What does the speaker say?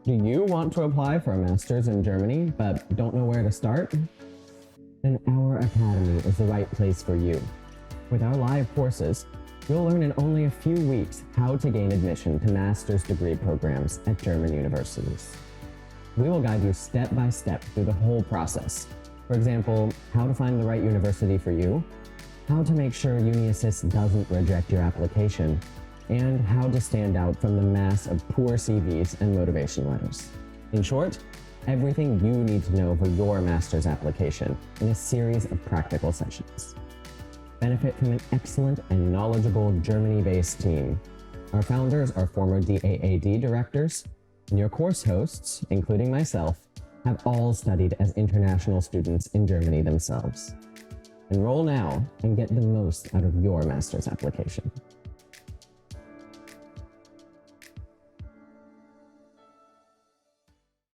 Do you want to apply for a master's in Germany but don't know where to start? Then our academy is the right place for you. With our live courses, you'll learn in only a few weeks how to gain admission to master's degree programs at German universities. We will guide you step by step through the whole process. For example, how to find the right university for you, how to make sure UniAssist doesn't reject your application, and how to stand out from the mass of poor CVs and motivation letters. In short, everything you need to know for your master's application in a series of practical sessions. Benefit from an excellent and knowledgeable Germany-based team. Our founders are former DAAD directors, and your course hosts, including myself, have all studied as international students in Germany themselves. Enroll now and get the most out of your master's application.